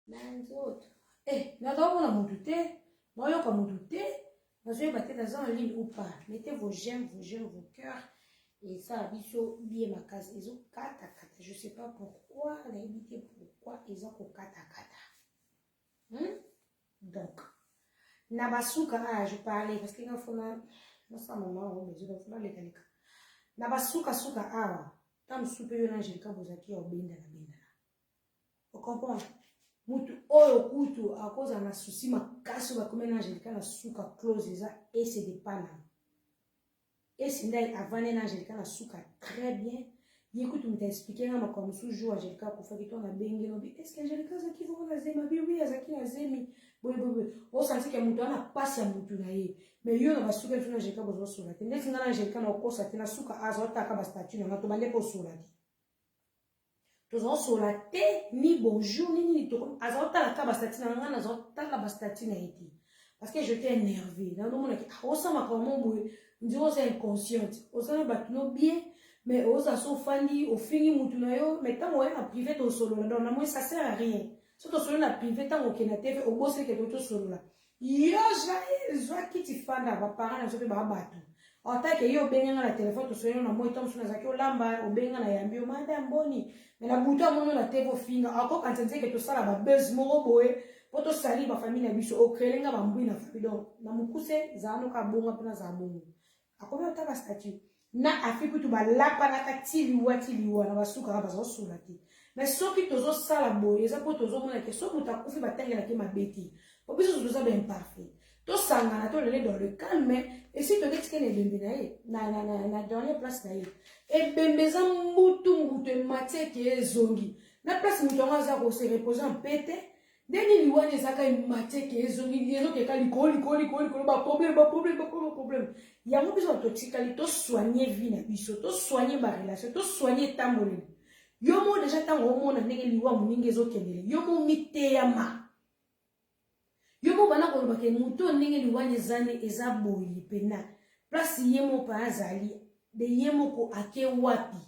Nanzoto. Eh, n'attendons la montée. Non, y'a comme montée. Dans une bataille dans un ligne ou pas. Mettez vos j'aime, vos cœurs. Et ça, biso, bien ma case. Ils ont kata kata. Je sais pas pourquoi. La évité pourquoi ils ont kata kata. Donc, Nabasuka, je parlais parce qu'il y a un fond. Non, ça, maman, mais je dois faire les calques. Nabasuka, suka, tam soupe yo na jelika bozaki ya obenda na benda. Vous comprenez? Mutu oyo kutu à cause de la souci makasi ba comme na jelika na suka close eza et c'est des pana. Et c'est ndai avane na jelika na suka très bien. Yekutu mta expliquer na comme sous jour à jelika ko fa kitu na bengi no bi. Est-ce que jelika zaki vo na zema bi oui azaki na zemi. Boy. O santi ke mutu ana passe ya mutu na ye. Mais yo na basuka tu na jelika bozo sola. Tende singa na jelika na okosa te na suka azo ta ka ba statut na to bande ko sola ti. Tozo sola te ni bonjour ni to azo ta la ka ba statut na nga na zo ta la ba statut na eti. Parce que j'étais énervée. Dans le monde qui o sa ma comment boy. Ndiro c'est inconsciente. O sa na ba no bien. Mais aux asso fani, au fini mutunayo, mais tant on a privé ton solo là, donc moi ça sert à rien. Si ton solo na privé tant on kena TV, au boss que ton solo là. Yo j'ai qui ti fanda va parler na sope ba batu. En tant que yo benga na téléphone to solo na moi tom suna zaki olamba, o benga na yambi o madame boni. Mais la buta mo na TV au fini, encore quand tu sais que to sala ba buzz moro boy, poto sali ba famille na biso o krelenga ba mbui na famille donc na mukuse zano ka bonga pena za bongo. Akobe otaba statut. Na afiku tu ba lapa na katiliwa na basuka ba zo sulati mais soki tozo sala boye eza po tozo mona ke so muta kufi batengela ke mabeti po biso tozo ba imparfait to sanga na to lele dans le calme et si to dexke ne bembe na ye na dernière place na ye e bembeza mutu matie ke zongi na place mutu ngaza ko se reposer en pete deni liwane zaka matie ke zongi yezo ke kali koli ba problème ya mo biso to tikali to soigner vie na biso to soigner ba relation to soigner tambolé yo mo déjà tango mo na ndenge liwa muninge zo kendele yo mo miteyama yo mo bana ko ba ke muto ndenge liwane zane eza boyi pena place yemo pa azali de yemo ko ake wapi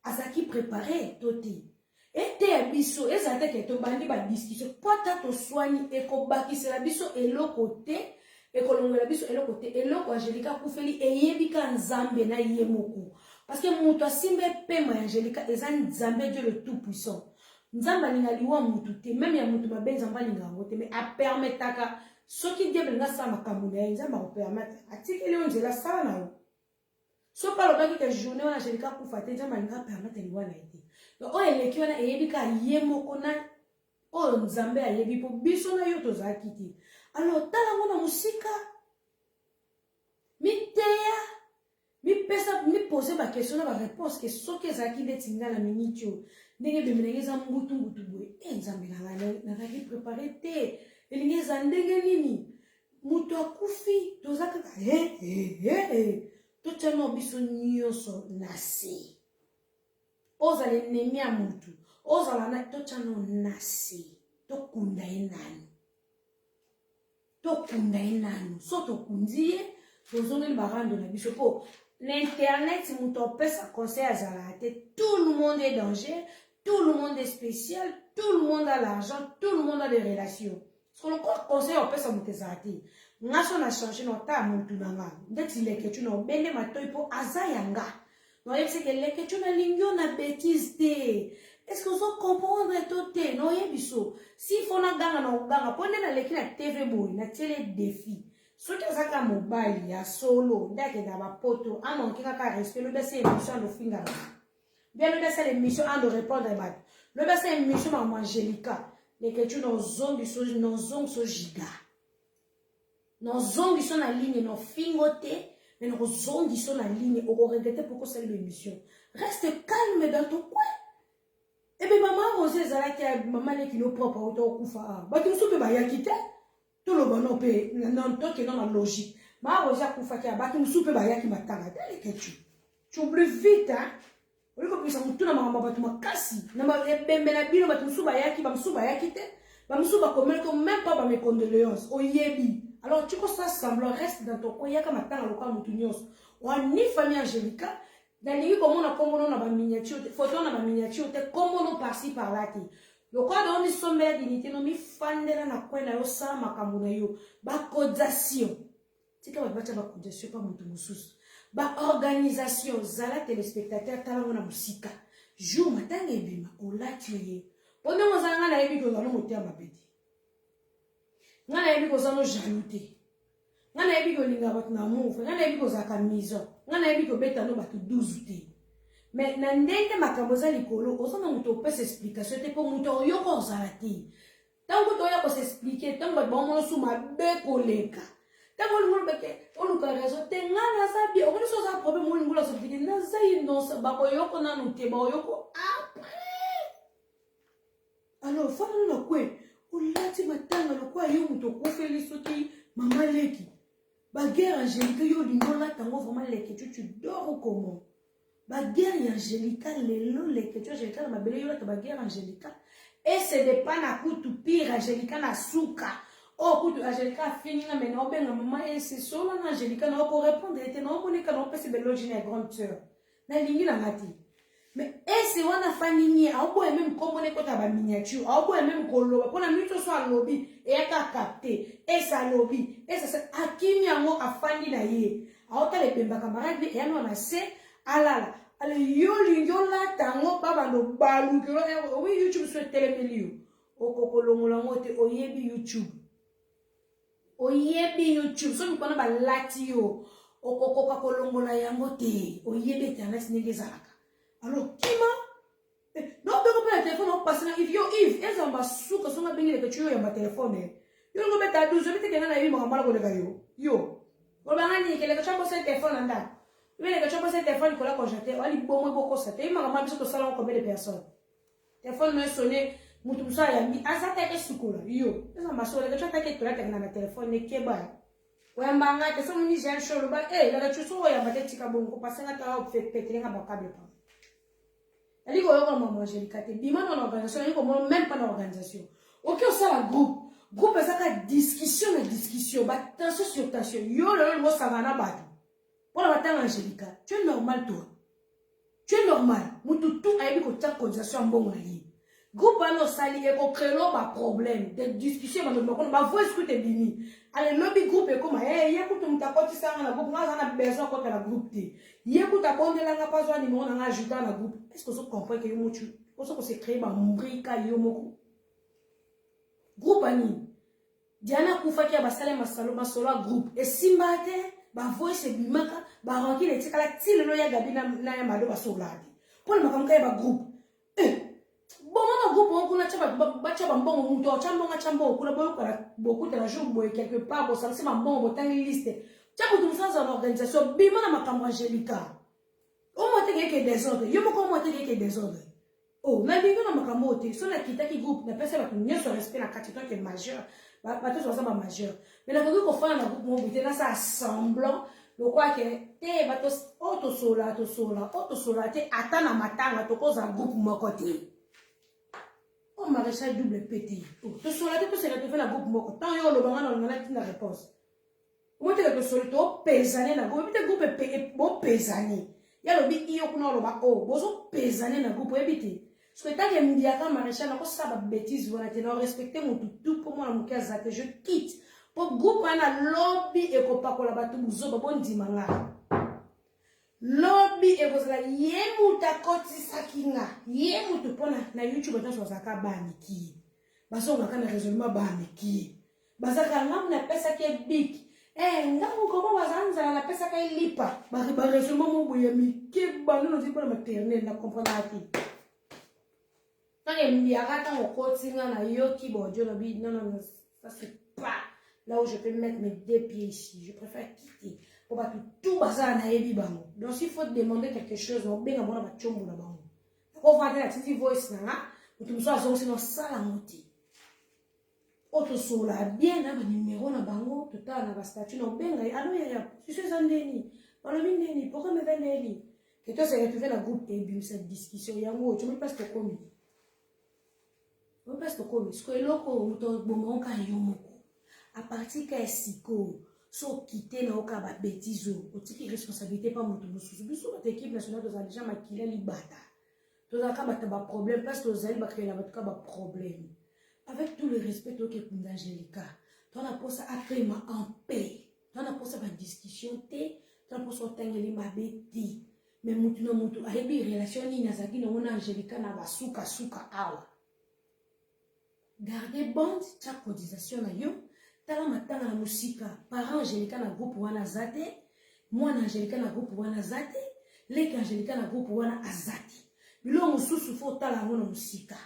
azaki préparé toti ete biso ezate ke to bandi ba discussion pota to soigner e ko bakisela biso eloko te ekolongela biso eloko te eloko Angelica kufeli eyebika nzambe na yemoko parce que mutu asimbe pema ya Angelica eza nzambe Dieu le tout puissant nzambe alinga liwa mutu te même ya mutu mabenza mbalinga ngo te mais a permetaka soki diable nga sa makambo na nzambe ko permettre atikeli onzela sala na yo so pa lobaki ke journée wana Angelica kufa te nzambe alinga permettre liwa na ete donc oyo eleki wana eyebika yemoko na oyo nzambe ayebi po biso na yo tozalaki te. Alors, tala mona musika, mi teya, mi pesa, mi pose ma question na ma réponse que so ke zaki de tinga na minitio, ndenge bemenenge za mbutu boye, nzambe na ki préparé te, elinge za ndenge nini, mutu akufi, tozaka to tano biso nyonso nasi. Oza le nemi a mutu, oza la na to tano nasi, to kunda enani. Tokunda enano so tokundiye tozongeli barando na biso po l'internet muto pesa conseil azalate tout le monde est danger tout le monde est spécial tout le monde a l'argent tout le monde a des relations so le conseil on pesa muto ezalate ngaso na changer no ta mutu nanga ndeti leke tu no bende matoi po azayanga no yebse ke leke tu na lingyo na bêtise te. Est-ce que vous comprenez tout te no yebiso si fona ganga na ganga ponde na leki na TV boy na tele défi soki azaka mobile ya solo ndake na ba poto anon kika respect le bese émission de finga bien le bese l'émission en de répondre à le bese émission maman Angelica leki tu no zongi so giga no zongi so na ligne no fingote mais no zongi so na ligne au regretter pourquoi c'est l'émission reste calme dans ton coin. Et bien maman Rosé zalaki maman ne kilo propre auto kufa ba tu soupe ba yakite tout le bon pe non to ke non la logique maman Rosé kufa ki ba tu soupe ba yaki matanga dele ke tu oublies vite hein on ko pisa mutu na maman ba tu makasi na ba bembe na bino ba tu soupe ba yaki ba msuba yakite ba msuba comme même pas ba mes condoléances o yebi alors tu ko ça semblant reste dans ton coin yaka matanga lokwa mutu nyos wa ni famille Angelica. Dans les comment on a na ba miniature photo na ba miniature te comment on par-ci par là Le quoi dans sommes la dignité, non mi fandela na quoi na yo sa makambo na yo. Ba cotisation. Tika ba bacha ba cotisation pas mutu mususu. Ba organisation zala téléspectateur tala na musika. Jour matin ebima o la tuye. Pendant mo zanga na yebi ko zalo motia mabeti. Ngana yebi ko zalo jalouté. Ngana yebi ko linga bat na move, ngana yebi ko zaka maison. Ngana yebi ko beta no batu 12 te. Mais na ndenge makambo za likolo, osana mutu opesa explication te po mutu oyoko ozala te. Tango to yako s'expliquer, tango ba bon mono suma be koleka. Tango ngolo beke, oluka raison te ngana za bi, okoni so za problème mo ngolo so bidi na za innocent ba ko yoko na nute ba yoko après. Alors fa na kwe, olati matanga lokwa yo mutu kofeli soki mama leki. Ba guerre angélique yo lingola tango vraiment leki tu dors comment? La guerre angélique, les questions angéliques, ma belle, il y a la guerre angélique. Et c'est des pannes à coups tout pire, angélique, na souka. Oh, coup de angélique, fini, mais non, ben, maman, et c'est solo, angélique, non, pour répondre, et non, on est quand on peut se beloger la grande sœur. Na lingi la mati. Mais, et c'est on a fini, à quoi même comme on est quand à miniature, à quoi même colo, pour la nuit, soit lobby, et à capter, et ça lobby, et ça, à qui mi a mot à fini la yé. À autant les pemba camarades, et à nous, on a c'est. Alala, ale yoli yola tango baba no balu kilo oui YouTube sur télémelio okoko longola ngote oyebi YouTube so mi kona ba lati yo okoko ka kolongola yango te oyebi internet nenge zalaka alors kima no bego pa téléphone on passe na if ezamba suka songa bengile ke tuyo ya ma téléphone yo ngo beta 12 bete kenga na yibi ngambala ko leka yo ngobanga ni kele ka chambo se téléphone anda. Mais les gens passent le téléphone pour la conjecture. On dit bon, beaucoup ça. Il m'a dit que ça là combien de personnes. Téléphone me sonné, mutu ça ya mi. Asa ta ke sukola. Yo, ça m'a sonné. Les gens ta ke tola ta na téléphone ne keba. Ouais mbanga que ça me dit j'ai chaud ba. Eh, la tu so ya mate tika bongo passer na ta fait péter nga ba câble pas. Elle dit ko yo comme manger les caté. Bima dans organisation, il comme même pas dans organisation. OK, ça la groupe. Groupe ça ka discussion, ba tension sur tension. Yo le mo ça va na ba. Pour la bataille angélique, tu es normal toi. Tu es normal. Moutou tout a eu une cotisation bon ali. Groupe no sali et ko créer ba problème, des discussions dans le ba voix écoute bini. Allez lobby groupe et comme y a tout muta cotisation na groupe, on a besoin ko la groupe té. Y a tout abonné la nga pas besoin ni on a ajouté na groupe. Est-ce que vous comprenez que yo mutu? Pour ça que c'est créé ba mbrika yo moko. Groupe ani. Diana Koufaki a basale masalo masolo groupe et simbate ba voice bimaka ba ranki le tikala tile no ya gabi na ya mado ba sobladi pour le makamka ba groupe bon mon groupe on kuna chaba ba chaba mbongo muto chamba chambo kuna boyo kala beaucoup de la jour boy quelque part bo ça c'est ma mbongo tangi liste chaba tout ça en organisation bima na makambo angelica o mo teke ke désordre yo mo ko mo teke ke désordre oh na bingo na makambo te so na kitaki groupe na pesa ba kunyo so respect na katito ke majeur ba to so ba majeur mais na ko fana na groupe mo bité na ça semblant le quoi que te ba to auto sola te atana matanga to koza groupe mo côté on maréchal double pété oh to sola te se retrouver na groupe mo tant yo lo banga na la réponse moi te que sola to pesané na groupe te groupe bo pesané ya lo bi iyo kuna lo ba oh bozo pesané na groupe ebité parce que tant que me dia ka maréchal na ko ça ba bêtise voilà te non respecter mon tout pour moi la mukaza que je quitte pour groupe ana lobby et ko pakola batu buzo ba bon dimanga lobby et kozala yemu ta koti sakinga yemu to pona na YouTube ta so saka ba miki baso ngaka na raisonnement ba miki bazaka ngam na pesa ke big ngamu ko bazanza na pesa ka lipa ba raisonnement mo boye miki ba no ti pona maternelle na comprendre ati tangue mbiaka tango kotinga na yoki bodio na bi non ça c'est pas là où je peux mettre mes deux pieds ici. Je préfère quitter. Pour pas tout bazar na yebi bango. Donc s'il faut demander quelque chose, on benga bona ba chombo na bango. Ko va la petite voice na nga, tu me sois zonsi no sala moti. Auto sola bien na ba numéro na bango, total na ba statut no benga. Alo ya, tu sais andeni. Palo bindeni, pourquoi me veneli? Que toi c'est retrouvé la groupe et bim cette discussion yango, tu me passes to komi. On passe to komi. Ce que loko muto bomo ka yomoko. À partir que siko so quitter na oka ba bêtise o tiki responsabilité pas moto mususu biso notre équipe nationale de déjà makila libata Tu as un problème parce que tu as un problème. Avec tout le respect que tu as Angélica, tu as pour ça après en paix. Tu as pour ça une discussion, tu as pour ça ma bête. Mais mutu na mutu ayebi relation ni nazaki na mona Angélica na basuka suka awa. Gardez bande chaque cotisation na yo. Tala matanga na musika. Parent Angélica na groupe wana zate. Moi na Angélica na groupe wana zate. Leki Angélica na groupe wana azate. Bilo mususu fo tala ngo na musika.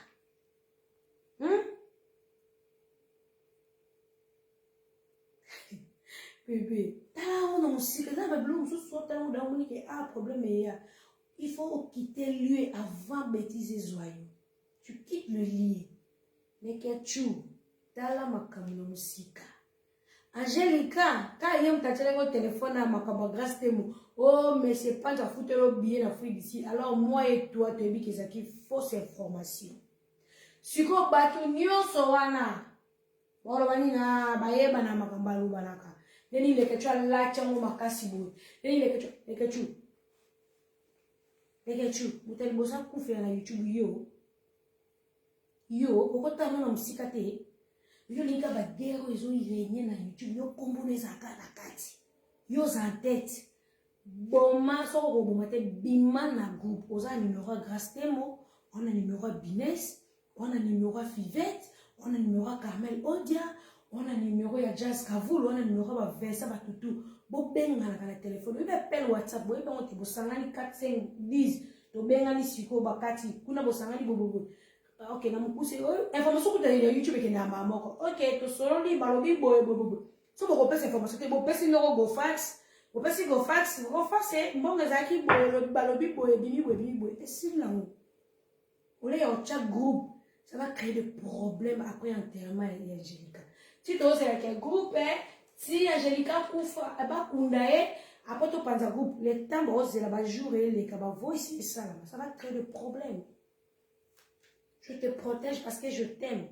Bébé, tala ngo na musika. Za bilo mususu fo tala ngo da moni ke problème ya. Il faut quitter le lieu avant bêtises zoyaux. Tu quittes le lieu. Nekechu, tala makamu na musika. Angélica, quand il y a un téléphone à ma grâce temo, oh mais c'est pas ta foutre le billet d'Afrique d'ici. Alors moi et toi, tu dis que c'est qui fausse information. Si tu as un nyo sowana, borobani na bayeba na makambalu banaka. Deni lekechu la chango makasi boy. Deni lekechu. Lekechu, mutel bosa kufi na YouTube yo, kokota na musika te. Yo linga ba gero ezo irenye na YouTube yo kombo nezaka na kati. Yo za tête. Boma soko ko boma te bima na groupe. Oza numéro grâce temo, on a numéro Bines, on a numéro Fivette, on a numéro Carmel Odia, on a numéro ya Jazz Kavul, on a numéro ba Vincent Batutu. Bo benga na téléphone. Yo appel WhatsApp, bo ebe ngoti bo sangani 4-5-10. To benga ni siko bakati. Kuna bo sangani bobobo. Ok, na mukuse information que tu as YouTube que na mamoko. Ok, to solo li balobi boy bobo. So bo pesa information te bo pesa no go fax. Bo pesa go fax c'est mbonga zaki boy balobi boy bini boy. Et si là on est en chat groupe, ça va créer des problèmes après enterrement et Angélica. Si tu oses avec un groupe si Angélica kufa aba kundae après to panza groupe, les temps ose la ba jour et les kaba voice et ça va créer des problèmes. Je te protège parce que je t'aime.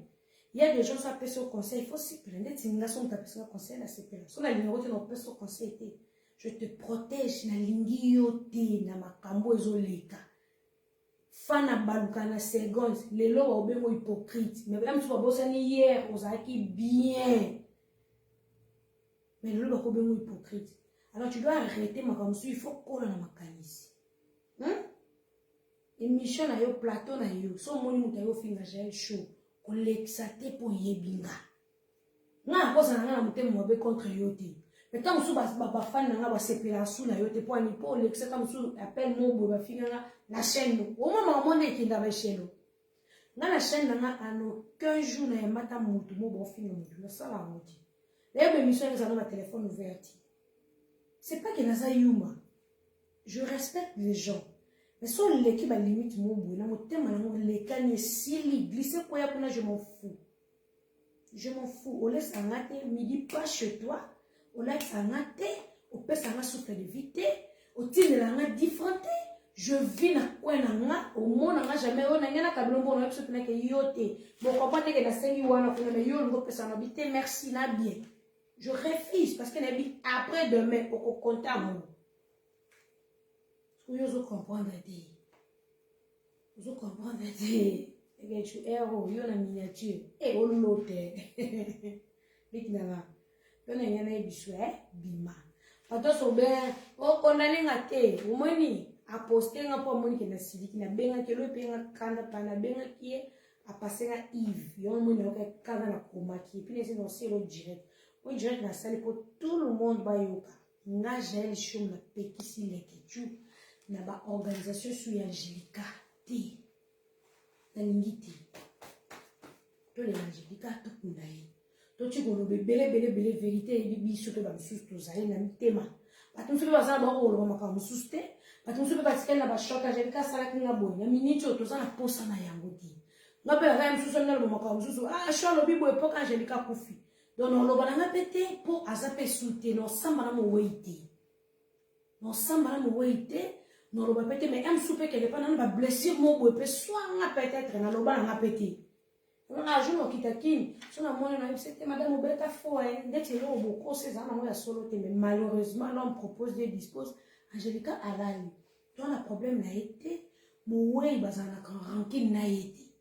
Il y a des gens qui s'appellent sur conseil. Il faut s'y prendre. Si tu as sur conseil, là, c'est pas. Si tu as numéro de notre sur conseil, je te protège. Na lingi yote na makambo ezoleka. Fana baluka na seconde. Les lois ont bien hypocrite. Mais même si tu as bossé hier, on a qui bien. Mais les lois ont bien hypocrite. Alors tu dois arrêter ma comme il faut qu'on a ma canisse. Émission na yo plateau na yo so moni muta yo finga gel show kolexate po yebinga na kosa na mutemo mobe contre yo te mais tant musu ba fan na ba sepela su na yo te po ani po lexate musu appel mo ba finga na chaîne o mama monde kinda ba chaîne na chaîne na ano 15 jours na mata mutu mo bo finga mutu na sala moti les émissions les na téléphone ouvert c'est pas que naza yuma je respecte les gens. Mais si on l'équipe à limite, mon bout, les cannes, s'il glisse, je m'en fous. Je m'en fous. On laisse un athée, midi pas chez toi. On laisse un athée, on peut s'en souffle de vite. On tire de la différente. Je vis dans quoi au monde, jamais on a rien à cablon, on a ce que yote. Bon, comment est-ce que la scène ou on a yon, on peut s'en habiter, merci, n'a bien. Je refuse parce qu'elle habite après demain pour qu'on compte à moi. Vous comprendre des. Vous comprendre des. Et tu es héros, il y a une miniature. Et on l'autre. Biknala. Il y a un bisoué, bima. Attention, bien, on condamne un thé. Au moins, à poster un peu moins que la sidi, qui n'a bien que le pain à canda, pana bien qui est à passer à Yves. Il y a un moins que canda na coma qui. Puis, c'est dans le direct. On direct la salle pour tout le monde, bayoka. N'a jamais chaud, na péki si les ketchup. Na ba organisation sur Angélica ti na lingiti to le Angélica to kundaye to ti ko bele vérité et biso to ba mususu to zali na mitema bato so ba za ba ko lo maka mususu te bato so ba tikela na ba shock Angélica sala kinga boy na minito to za na posa na yango ti ngape ga mususu na lo maka mususu sho lo bibo epoka Angélica kufi donc on lo ba na pété pour azape souté no samba na mo weite no samba na mo weite. Non, on va péter, mais un souper qui n'est pas dans le blessure, mon beau, soit on peut-être dans le bas, on a pété. On a joué au Kitakin, sur la monnaie, c'était madame Obeta Foy, dès que l'on beaucoup, ces ans, on a solo, mais malheureusement, l'homme propose, dispose, Angélica Alali. Donc, le problème a été, Moué bazana kan ranki na yeti.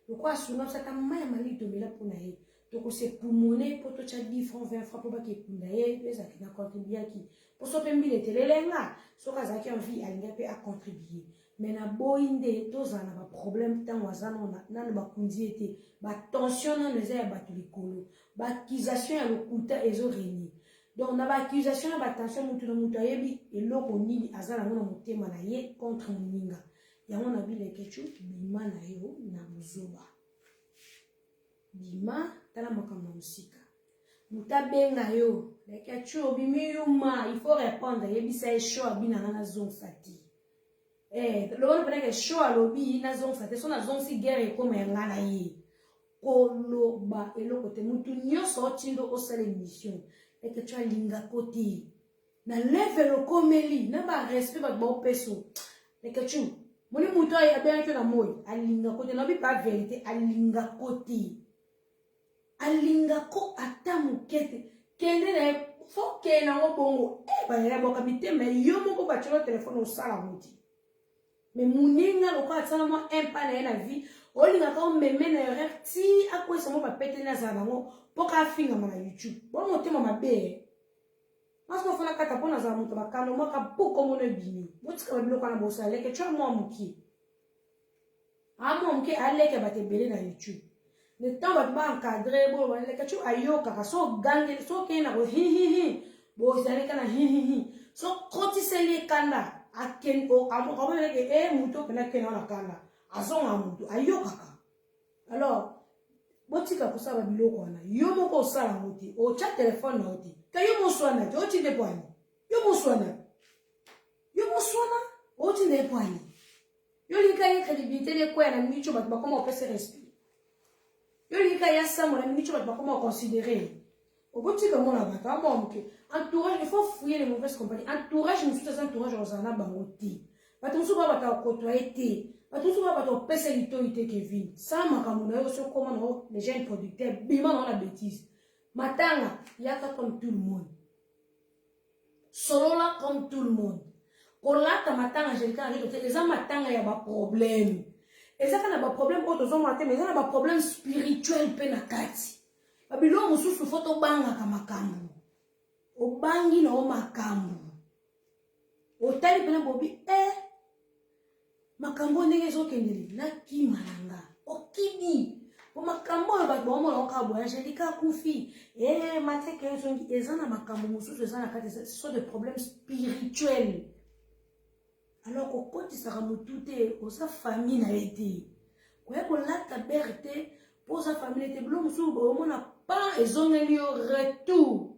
Pourquoi souvent ça t'a maya mali de mila pour naïe. Donc c'est pour monnaie pour toi 10 francs 20 francs pour pas qu'il pour naïe mais ça qui n'a contribué qui pour so pe mbile telelenga so kaza ki envie alinga pe a contribuer. Mais na boinde tozana ba problème tant wazana na ba kunzi été ba tension na les ya ba tulikolo ba accusation ya lokuta ezo régner. Donc na ba accusation ba tension mutu na mutu ayebi eloko nini azala ngona motema na ye contre moninga. Yango na bile kechu bima na yo na muzoba. Bima tala makambo musika. Mutabenga yo, le kechu obimi yuma, il faut répondre yebisa esho abina na zone fati. Le on prenait que show à lobby na zone fati, son na zone si guerre comme nga na ye. Koloba eloko te mutu nyoso tindo osale mission. Le kechu alinga koti. Na level komeli, na ba respect ba bo peso. Le kechu moni mutu ya bien que na moyi, alinga koti na bi pas vérité, alinga koti. Alinga ko atamu kete. Kende na fo ke na ngobongo ba ya boka biteme yo moko ba tsholo téléphone o sala muti. Mais muninga lo ka tsana mo impane na vie, o linga ka o meme na erreur ti akwesa mo ba pete na za bango poka finga na YouTube. Bon motema mabe. Parce que fona kata pona za muto bakano mo ka poko mo na bimi. Motika ba biloko na bosa leke tshwa mo muki. Amo muki aleke ba te bele na YouTube. Le temps va te encadrer, bon, les cachots ayoka, so gangue, so kena, hi, bon, c'est allé kana hi, so kotiseli kanda, aken o, amo leke, muto kena kena na kanda, azon amuto, ayoka. Alors, botika kosa ba biloko wana, yo moko sala muti, o cha téléphone na oti, ka yo moswana, o ti de poani, yo moswana, o ti de poani, yo lika ye crédibilité le kwa na micho ba comment on peut se respirer. Yo lika ya sa mon ami tu vas pas comment considérer. Au bout de mon avatar, entourage, il faut fouiller les mauvaises compagnies. Entourage, nous sommes entourage aux ana bangoti. Pas tout souvent pas ta côtoyer, pas tout souvent pas ta personnalité Kevin. Ça m'a comme on a aussi comment les jeunes producteurs, bima dans la bêtise. Matanga, il y a comme tout le monde. Solo là comme tout le monde. Pour là ta matanga, j'ai les gens matanga y a pas problème. Et ça n'a pas problème pour tous matin, mais ça n'a pas problème spirituel penakati. Babilo mususu foto banga kama kambu. Obangi na o makambu. Otali pena bobi makambo ndenge zo kendeli na kimalanga. Okidi. O makambo ba bomo na okabo ya jelika kufi. Mateke ezongi ezana makambo mususu ezana kati ce sont des problèmes spirituels. Alors qu'au côté ça ramouté aux sa famille n'a été quoi pour la taberté pour sa famille était blanc sous au n'a pas et zone lieu retour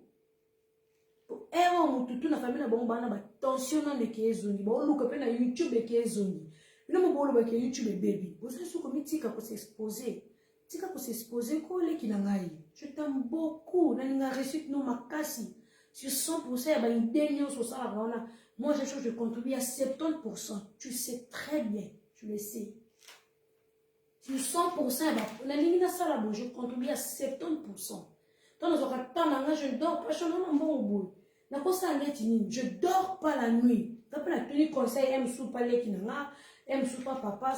pour mututu na famille na bon bana ba tension na ke zoni bon luka pe na YouTube ke zoni ina mo bolo ba ke YouTube baby vous savez comme tika ko s'exposer ko le kinangai je t'aime beaucoup na ninga réussite no makasi sur 100% ba idée sur ça là. Moi, je contribue à 70%. Tu sais très bien. Tu le sais. Sur 100%, je contribue à 70%. Je dors pas. Je dors pas la nuit. Je conseil papa.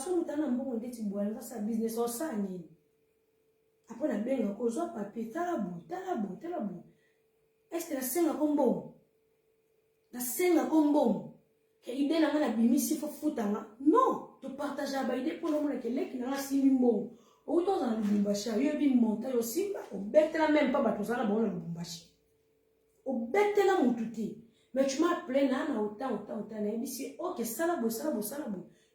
Business. Après, papier. Est-ce que la scène a comme bon? La senga kombo ke ide na ngana bimisi fo futanga non to partager ba ide pour le monde que leki na simbo o to za Lubumbashi yo bi monta yo simba o betela même pas bato za na bon Lubumbashi o betela mututi mais tu m'as appelé na autant na bisi OK sala bo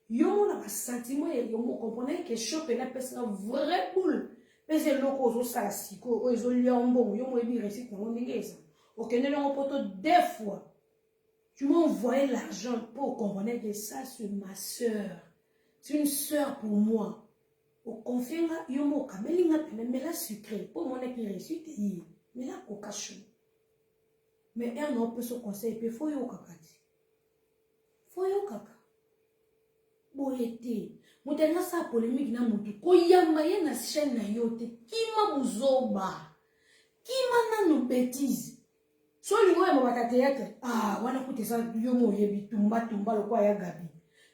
yo mo na ba sentiment yo mo comprendre que chope na pesa vrai boule pese loko zo sala siko o zo liombo yo mo ebi réussite na ngeza OK ne le poto deux fois. Tu m'as envoyé l'argent pour comprendre que ça, c'est ma soeur. C'est une soeur pour moi. Au confirme, yomo kabelinga mais la sucré. Pour mon épi réussite, mais la cocacho. Mais un autre peut se conseiller, il faut yo kakati. Faut yo kaka. Boyete. Moutenga sa polémique na mutu. Koyamba ye na chaîne na yote. Kima buzoba. Kima na no bêtise. So lingo ya mabata théâtre wana kute sa yomo yebi tumba lo kwa ya gabi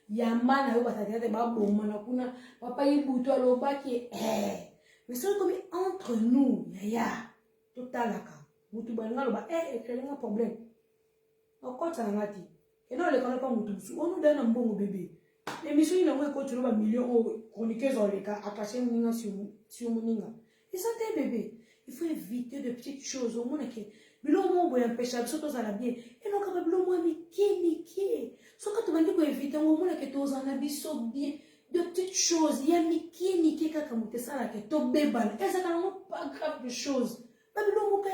yamba na yo batata ba bomana kuna papa ibuto alobaki mais c'est comme entre nous yaya totalaka mutu balinga loba ekelenga problème okota ngati eno le kana pa mutu su onu dana mbongo bébé émission ina ngwe ko tulo ba million chroniqueuse oleka attaché ninga sur moninga et ça t'es bébé il faut éviter de petites choses au moins que bilo mo boya pêcher surtout ça la bien et non ka bilo mo miki so ka to bandi ko éviter au moins que to zana biso bien de petites choses il y a miki kaka mutesala que to bebana et ça kana pas grave de choses ba bilo mo ka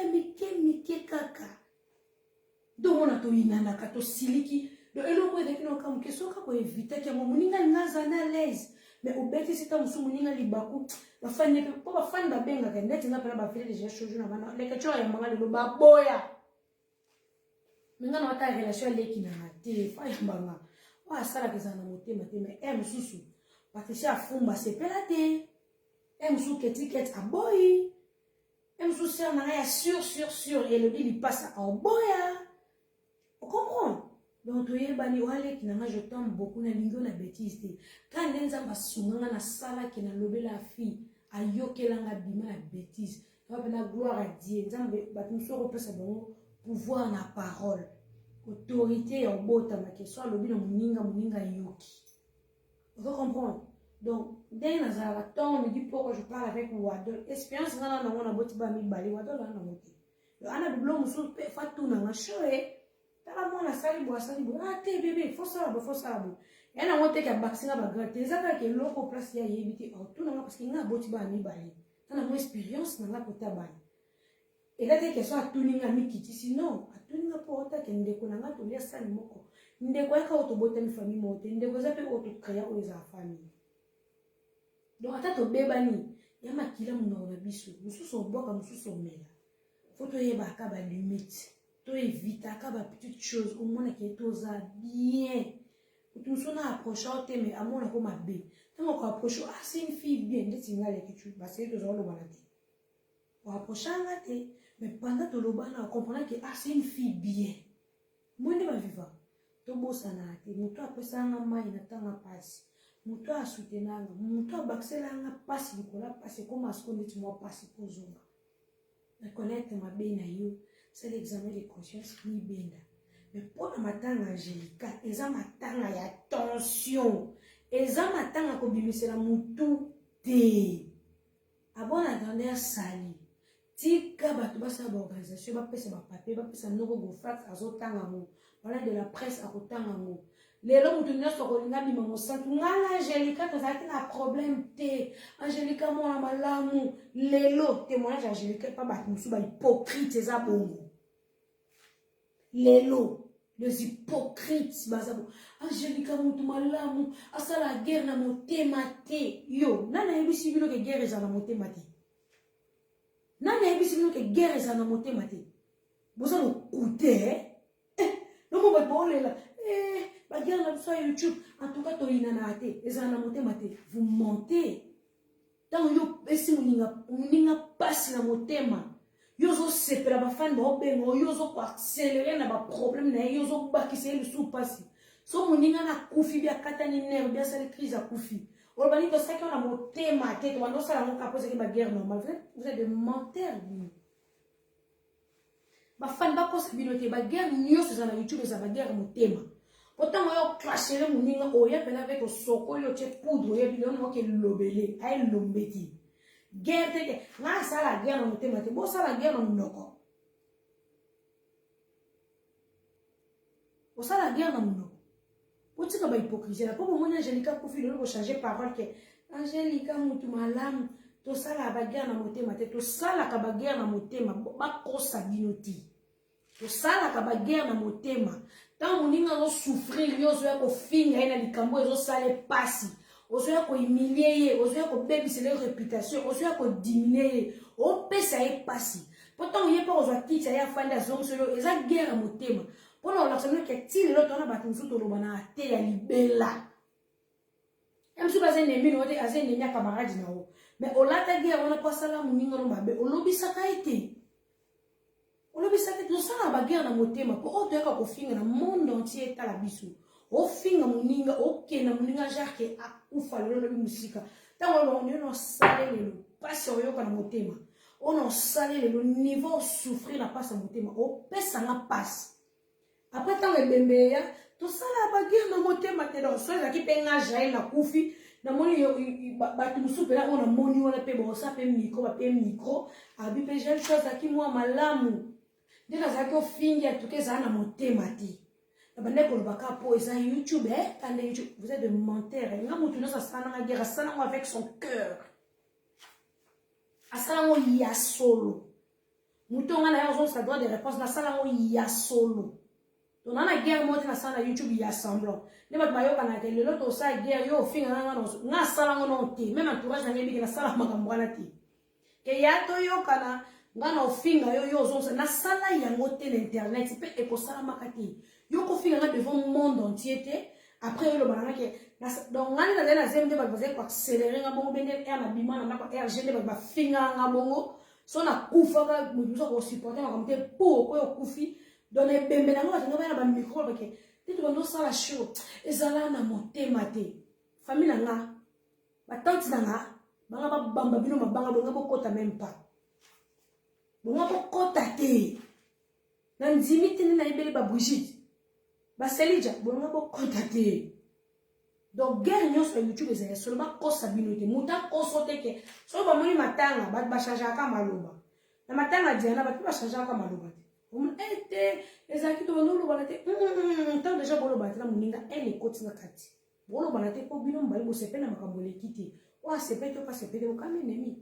miki kaka do mona to inana ka to siliki do elo mo de kino ka mkeso ka ko éviter que mo muninga ngaza na l'aise mais au bête c'est ta musu muninga libaku la fane po ba fane ba benga ka ndeti na pela ba fele déjà chose na bana le kecho ya manga le ba boya minga na ta relation leki na te fa yambanga wa sala kezana motema te mais mususu Patricia Fumba se pelate musu ketiket a boy musu ser na ya sur et le dit il passe à boya on comprend. Donc, tu es bani wale qui n'a je tombe beaucoup na lingo na bêtise. Quand les gens basunganga na sala qui na lobé la fille, a yokelanga bima la bêtise. On va la gloire à Dieu. Nzambe batumso repesa bon pouvoir na parole. Autorité en bota ma question lobby na muninga yoki. Vous comprenez? Donc, dès que nous avons me dit pourquoi je parle avec Wadol. Expérience na na boti ba mi bali Wadol na moti. Le ana biblo musu fatu na ngachoe. Tala mona sali bo te bébé faut ça bo yana mote ka vacciner ba gratte zaka ke loko place ya yebiti tout na parce que nga boti ba mi bali tana mo expérience na nga kota ba et là dès que soit tuninga mikiti sinon atuninga porta ke ndeko na nga to lia sali moko ndeko ya ka otobota mi famille mote ndeko za pe oto créer o za famille donc ata to bebani ya makila muna na biso mususu boka mususu mela faut to yeba ka ba limite to éviter à ba petite chose au moins que tout ça bien tout ça na approcher mais à mon comme bé tant qu'on approche c'est une fille bien de signal que tu parce que zo lo balade on approcher ngate mais pendant to lo bana comprendre que c'est une fille bien moi ne va vivre to bossa na te muto apesa nga mai na tanga passe muto a soutenanga muto a baxela nga passe likola passe comme à ce qu'on dit moi passe pour zonga reconnaître ma bé na yo c'est l'examen de conscience ni benda mais pour la matanga angélica eza matanga ya tension eza matanga ko bimisela mutu te abona dernière sali tika bato basa ba organisation ba pesa ba papier ba pesa noko go fax azotanga mo voilà de la presse akotanga mo lelo mutu nyonso kolinga bima mosantu ngala angélica tozalaki na problème te angélica mwana malamu lelo témoignage angélica pa bato mosusu ba hypocrite eza bongo lelo les hypocrites bazabo angélica mutu malamu asala guerre na motema te yo nana yebisi bino ke guerre eza na motema te nana yebisi bino ke guerre eza na motema te boza lokute nomo bato baolela la guerre sur YouTube, en tout cas, tu es vous mentez. Tant que si vous passe dans mon thème, vous séparez la fan de vous accélérer na problème, vous bakisser le sous-passé. Si vous avez un koufi, bien katani nerf, bien ça les crises à koufi. Ou bien vous savez qu'on a mon thème, vous avez ça la capacité de guerre normale. Vous êtes des menteurs. Ma fan ba kosa binote ba guerre nyos za na YouTube za ba guerre mon thème. Autant moi clasher le moninga oya pena avec au soko yo che poudre ya bilon mo ke lobele ay lombeti guerre te na sala guerre no tema te bo sala guerre no mnoko o sala guerre no mnoko o tika ba hypocrisie la popo mona Angélica Koufi le ko changer parole que Angélica mutu malamu to sala ba guerre na motema te to sala ka ba guerre na motema ba kosa binoti to sala ka ba guerre na motema. Tant que vous souffrir, vous avez finir dans les cambos, vous allez passer, vous allez humilier, vous allez baisser leur réputation, vous allez diminuer, vous allez passer. Pourtant, vous n'avez pas besoin de quitter, vous allez faire des hommes sur eux, vous allez guerre à mon thème. Pour nous, on a dit que l'autre, on a battu sous le banana, t'es à libéla. Même si vous avez un ennemi, vous avez un ennemi camarade, mais au lac de guerre, on a pas ça là, on lobby ça a été. On a vu ça que nous sommes à la guerre dans mon thème. Pour autre que nous finir dans le monde entier, t'as la bisou. ofinga muninga okenda muninga jake akufa lelo lobi musika tango on no sale lelo pasi oyoka na motema on sale lelo niveau souffrir na pasi motema opesa nga pasi après tango ebembeya to sala ba guerre na motema te donc so ezaki pe nga jael na kufi na moni ba tumusu pe na on a moni wala pe bo sa pe micro ba pe micro abi pe jeune chose aki moi malamu ndika zaki ofingi atuke za na motema te bande ko baka po eza YouTube kande YouTube vous êtes de menteur nga mutu no sa sana nga guerre sana avec son cœur asala ngo ya solo mutu nga na yo sa droit de réponse na sala ngo ya solo donc na guerre mo na sana YouTube ya semblant ne ba bayoka na tele lo to sa guerre yo finga nga sala ngo no te même entourage na ngebi na sala makambo wana te ke ya to yo kana nga na ofinga yo zonsa na sala ya ngote na internet pe e ko sala makati yo ko finga devant le monde entier te après le banana ke donc ngani na zemde ba baze ko accélérer nga bongo bende na bima na ko RGD ba finga nga bongo so na kufa ka muduso ko supporter nga komte po ko yo kufi donc e bembe na nga ba na ba micro ba ke te to ndo sala show ezala na motema te famille nga ba tante na nga banga ba bamba bino mabanga bonga bokota même pas bonga bokota te na nzimiti na ibele ba Brigitte Baselija, bonga bo contacter. Donc guerre nyos sur YouTube c'est seulement cause habilité. Muta consote ke. So ba moni matanga ba charger aka maloba. Na matanga diana ba charger aka maloba. On était les akito no lo balate. Tant déjà bolo batela muninga ele koti na kati. Bolo balate ko bino mbali bo sepe na makambo lekiti. Wa sepe to pas sepe de ka ennemi.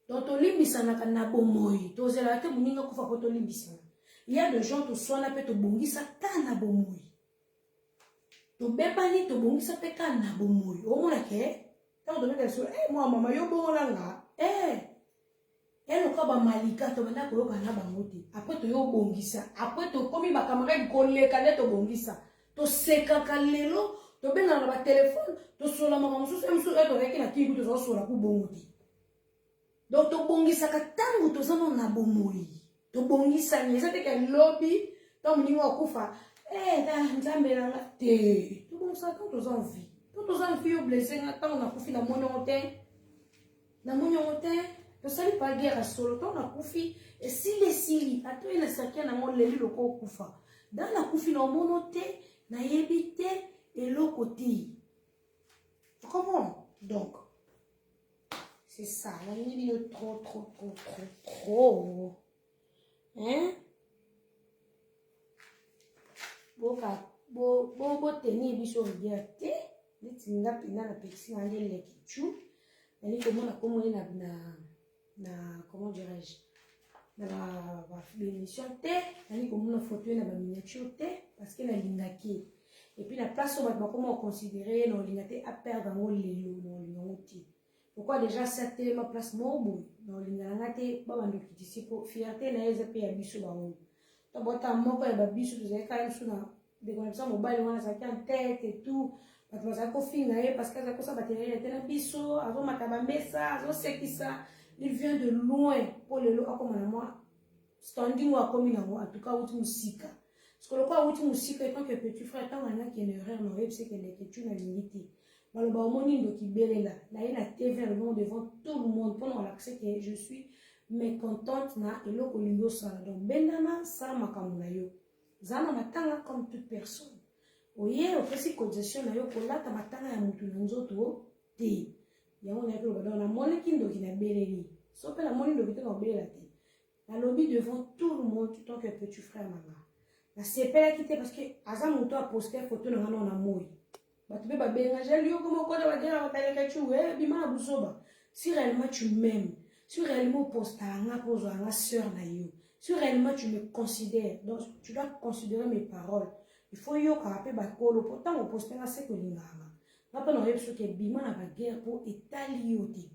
Donc to limbisana kana bomoi. To zela te muninga kufa ko to limbisana. Il y a des gens qui sont là pour te bongisa kana bomoi. To bebani to bongisa pe kana bomoi. O mona ke? Ta on donne des choses. Moi maman yo bonga nga. Elle ko ba malika to bana ko kana ba ngoti. Après to yo bongisa. Après to komi ba camarade golle kana to bongisa. To seka kalelo, to benga na ba téléphone, to sola mama musu emsu eto reki na kibu to sola ku bongoti. Donc to bongisa ka tangu to zano na bomoi. To bongisa ni ezate ke lobby to mningo akufa ta nzambe na te to bongisa quand to envie to envie yo blessé na tango na kufi na monyo te to sali pa guerre solo to na kufi et sili ato ina sakia na mo leli loko kufa dans la kufi na mono te na yebite et le côté tu comprends donc c'est ça la vidéo trop hein bo tenir biso liberté litinga pina na pexi ngande le kichu nani komona komo na comment dirais-je na ba émission te nani komona photo na ba miniature te parce que na lingaki et puis la place où ba comment considérer no lingate à perdre ngo lelo no lingoti. Pourquoi déjà cette ma place mobo dans l'ingate ba bando kitisi pour fierté na eza pe ya biso ba ngo to bota moko ya ba biso to zeka biso na de connexion mobile wana ça en tête et tout parce que ça ko finga parce que ça ko sa batterie était na biso azo makaba mesa azo sekisa il vient de loin pour le lo akoma na moi standing wa komi na en tout cas uti musika parce que le quoi uti musika et tant que petit frère tant on a qui une erreur non c'est que les que tu na limité. Baloba omoni ndo kibelela na ina TV le monde devant tout le monde pendant l'accès que je suis mécontente na eloko lingo sala donc bendana sala makambo na yo zana matanga comme toute personne oye opesi congestion na yo kolata matanga ya mutu na nzoto te yango na ko badona moni kindo kinabeleli so pe la moni ndo kitoko belela te na lobby devant tout le monde tant que petit frère mama na sepela kite parce que aza mutu a poster photo na ngana na moi. Si réellement tu m'aimes, si réellement si réellement tu me considères, donc tu dois considérer mes paroles. Il faut yo karape bakolo pourtant on poste na se ko lingama. Na pa no yeso ke bima na ba guerre pour etali yote.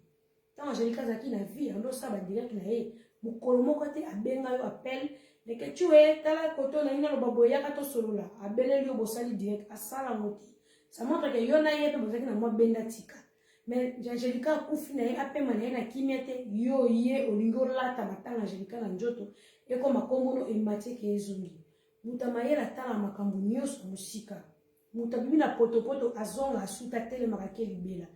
Tant Angelica zaki na vie ando sa ba direct na e mukolo moko te abenga yo appel mais que tu es tala koto na ina lo baboya ka to solola abele yo bosali direct asala ngoti. Ça montre que yo na yepe bozaki na mwa benda tika mais Angelica kufi na ye apema na ye na kimiete yo ye olingo lata matanga Angelica na njoto eko makombono emate ke ezongi Moutamayela tala makambu nyonso musika. Moutabimi na poto azonga asuta tele marake libela.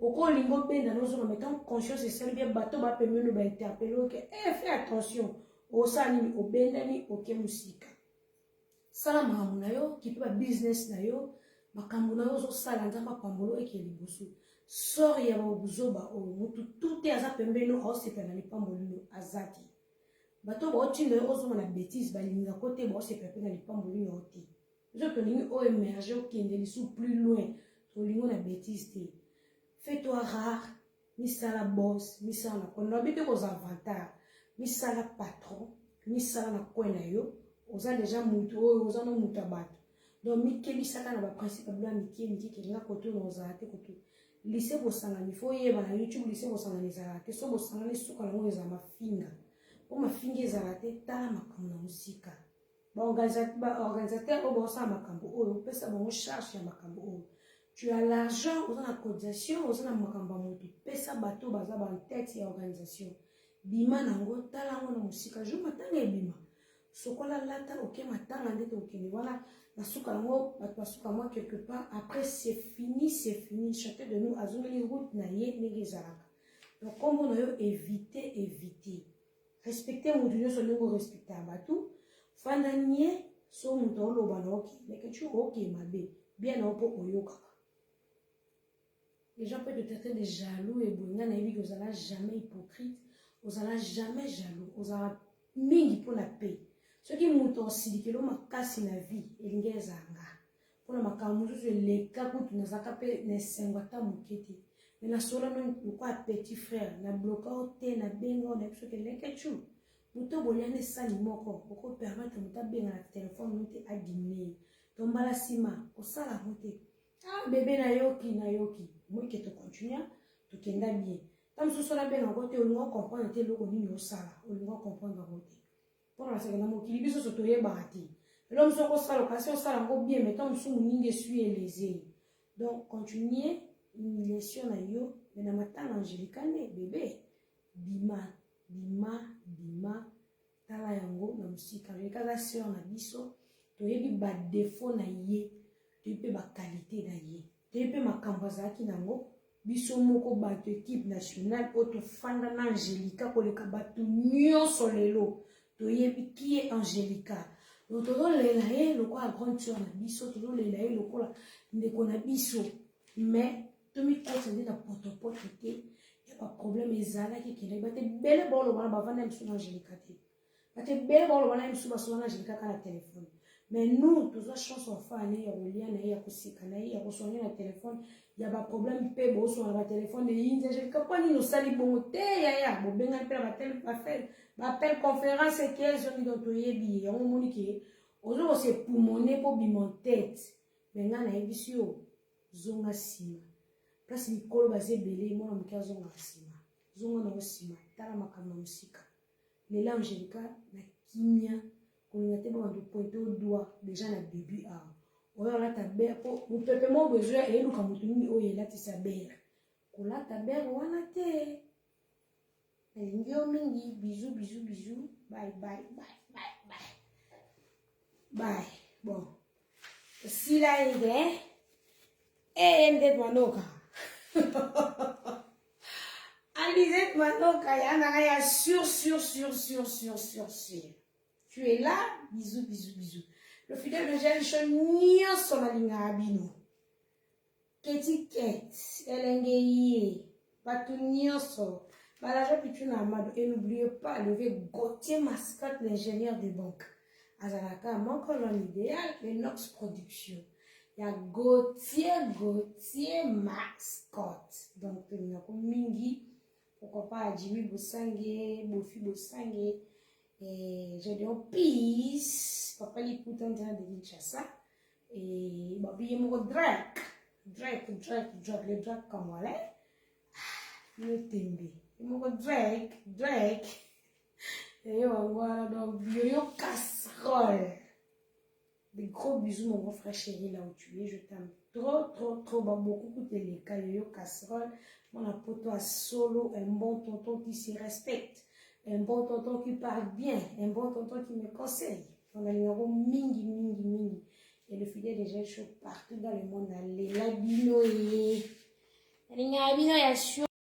Oko lingo benda nozo mettant conscience et celle bien bateau ba pemeno ba interpeller que fais attention au sani au bendani au musika. Sala makambu na yo qui peut business na yo makambu na yo zo sala nzamba pambolo eke liboso. Sori ya babuzoba o mutu tout est aza pembeno au sepena ni pambolino azati. Bato ba otinda yo ozo na bêtise ba linga côté ba sepena ni pambolino oti. Je te dis au émerger au kende li sous plus loin. To lingo na bêtise te. Fais-toi rare, misala boss, misala na kono bite aux avantages, misala patron, misala na koina yo, oza déjà mutu o oza no mutabato. Donc mike bisaka na ba principe bla mike kelinga koto no zate koto. Lycée bosanga ni fo yeba na YouTube lycée bosanga ni zate, so bosanga ni suka na ngo za mafinga. O mafinga zate tala makambo na musika. Ba organisateur o bosa makambo o pesa ba charge ya makambo o. Tu as l'argent, on a la cotisation, on a la makamba moto. Pesa bateau baza ba en tête et organisation. Bima nango tala ngo na musika jo matanga bima. Sokola lata ok matanga ndete ok ni voilà la suka ngo batwa suka moi quelque part après c'est fini chacun de nous azongeli route na ye negezaka. Donc comme on a eu éviter. Respecter mon dieu so ngo respecter bateau. Fandanie so muto lo ba ok mais que tu ok mabe bien opo oyoka. Les gens peuvent te traiter de jaloux et bon. Vous n'allez jamais hypocrite. Vous n'allez jamais jaloux. Vous allez mingi pour la paix. Ceux qui m'ont aussi dit que l'homme a cassé la vie. Et l'ingé zanga. Pour la makamuzu je les kakutu na zakape ne sengwata muketi. Mais na sola non quoi petit frère na bloqué te na bengo na biso que lekechu. Muto boliane sali moko. Oko permettre muta benga na téléphone non te adimné. Tombala sima. Osala moté. Ah bébé na yoki. Moi qui te continue, tu kenda bien. Tant que ce bien en côté, on va comprendre que l'eau ni au sala, on va comprendre en côté. Pour la seconde mot qui lui se toye barati. L'homme se ressale occasion sala encore bien, mais tant que son ningue suit les donc continuez une leçon à yo, mais na matin angélicane bébé. Bima, tala yango na musika. Les cas sœur na biso, toyebi ba défaut na ye, toyebi ba qualité na ye. Tepe makambazaki nango biso moko bato équipe nationale auto fanda na Angelica koleka bato nyonso lelo toyebi qui est Angelica donc tozo lela ye lokola grande sœur na biso tozo lela ye lokola ndeko na biso mais tomi kota nde na potopoto te ya ba problème ezalaki kele bate bele bolo bana bavanda biso na Angelica te bate bele bolo bana biso baso na Angelica kala téléphone. Mais nous, tous les chances sont faites, il y a des liens, il y a des sites, il y a des soins dans le téléphone, il y a des problèmes, il y a des sur le téléphone, il y a des gens qui nous saluent, il y a des gens qui appellent conférence et qui ont dit que il y a des gens qui ont dit pour monnaie pour bimer tête. Mais il y a des gens qui ont dit place mikolo basé belé moi na mkazo nga sima zonga na sima tala makambo musika lela Angelica na kimia on a tellement de pointer au doigt déjà na début à on a ta belle pour vous peuple mon besoin et nous comme tout o yela tisa belle ko la ta belle wana te ngio mingi bisous bye bon si la idée et m'det manoka Alizette manoka yana ya sur tu es là, bisous. Le fidèle de Jean Nyon son alingabino. Ketiket, elengeye, patou Nyon son. Balaja pituna amado. Et n'oubliez pas, lever Gauthier Mascotte, l'ingénieur de banque. Azalaka, mon colon idéal, les Nox Production. Il y a Gauthier Mascotte. Donc, il y a Mingi, pourquoi pas Jimmy Bossangé, Bofi Bossangé. Et je dis peace, papa li puta en train de Kinshasa. Et babi mon Drake, le Drake comme moi là. Le tembe. Mon Drake. Et yo voilà donc yo casserole. Des gros bisous mon grand frère chéri là où tu es, je t'aime trop beaucoup de les cas yo casserole. Mon apoto à solo, un bon tonton qui se respecte. Un bon tonton qui parle bien, un bon tonton qui me conseille. On a numéro mingi, mingi, mingi. Et le filet déjà chaud partout dans le monde. Les labino et... Les labino, il y a chaud.